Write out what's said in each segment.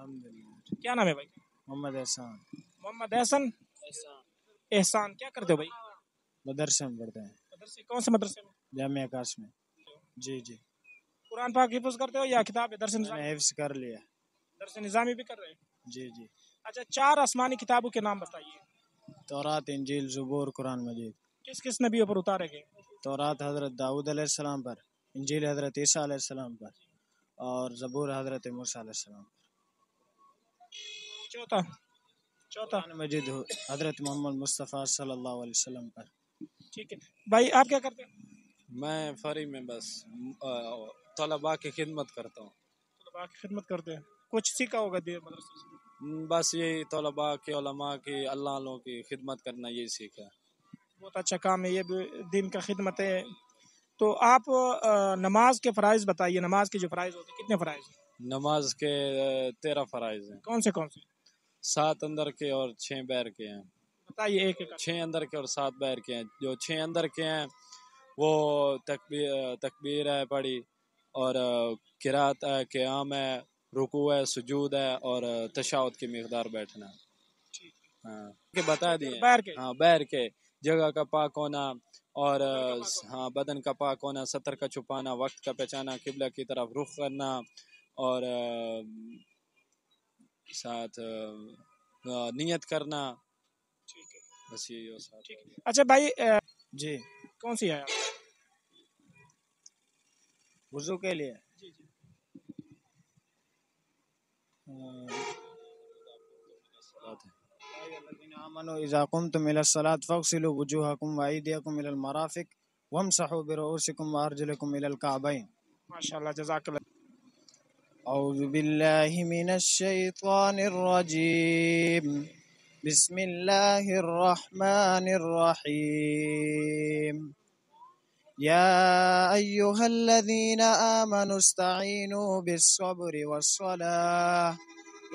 الحمدللہ. کیا نام ہے بھائی؟ محمد احسان. محمد احسن. احسان کیا کرتے ہو بھائی؟ مدرسے میں پڑھتے ہیں. مدرسے کون سے مدرسے میں؟ جامعہ آکاش میں. جی جی. قرآن پاک حفظ کرتے ہو یا کتاب درس میں نظامی؟ نے حفظ کر لیا. درس نظامی بھی کر رہے ہیں؟ جی جی. اچھا 4 آسمانی کتابوں کے نام بتائیے. تورات، انجیل، زبور، قرآن مجید. کس کس نبیوں پر اتارے گئے؟ تورات حضرت داؤد علیہ السلام پر، انجیل حضرت عیسیٰ علیہ السلام پر، اور زبور حضرت موسیٰ علیہ السلام پر. چوتھا قرآن مجید حضرت محمد مصطفیٰ صلی اللہ علیہ وسلم پر. ٹھیک ہے بھائی. آپ کیا کرتے ہیں؟ میں فری میں بس طلباء کی خدمت کرتا ہوں. طلباء کی خدمت کرتے ہیں. کچھ سیکھا ہوگا دیر مدرسے سے؟ بس یہی طلباء کی، علماء کی، اللہ والوں کی خدمت کرنا یہی سیکھا. بہت اچھا کام ہے، یہ بھی دین کا خدمت ہے. تو آپ نماز کے فرائض بتائیے. نماز کے جو فرائض ہوتے ہیں کتنے فرائض ہیں؟ نماز کے 13 فرائض ہیں. کون سے کون سے؟ 7 اندر کے اور 6 باہر کے ہیں. بتائیے ایک ایک. 6 اندر کے اور 7 باہر کے ہیں. جو 6 اندر کے ہیں وہ تکبیر ہے پڑھی، اور قرات ہے، قیام ہے، رکوع ہے، سجود ہے، اور تشہد کی مقدار بیٹھنا. ہاں کہ بتا دیے. ہاں باہر کے جگہ کا پاک ہونا، اور ہاں بدن کا پاک ہونا، سطر کا چھپانا، وقت کا پہچانا، قبلہ کی طرف رخ کرنا، اور ساتھ نیت کرنا. بس یہی ہو ساتھ. اچھا بھائی جی. کون سی ہے؟ وضو کے لیے الذين آمنوا إذا قمتم إلى الصلاة فاغسلوا وجوهكم وأيديكم إلى المرافق وامسحوا برؤوسكم وأرجلكم إلى الكعبين. ماشاءاللہ جزاک اللہ. أعوذ بالله من الشيطان الرجيم. بسم الله الرحمن الرحيم. يا أيها الذين آمنوا استعينوا بالصبر والصلاة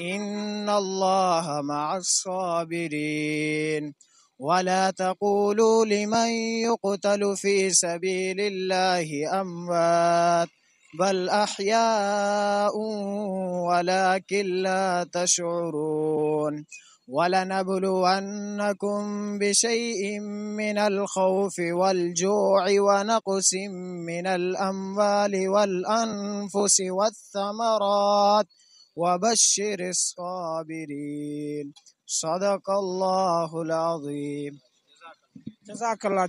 إن الله مع الصابرين. ولا تقولوا لمن يقتل في سبيل الله أموات بل أحياء ولكن لا تشعرون. وَلَنَبْلُوَنَّكُمْ بِشَيْءٍ مِّنَ الْخَوْفِ وَالْجُوعِ وَنَقْصٍ مِّنَ الْأَمْوَالِ وَالْأَنفُسِ وَالثَّمَرَاتِ وَبَشِّرِ الصَّابِرِينَ. صدق اللہ العظیم. جزاک اللہ.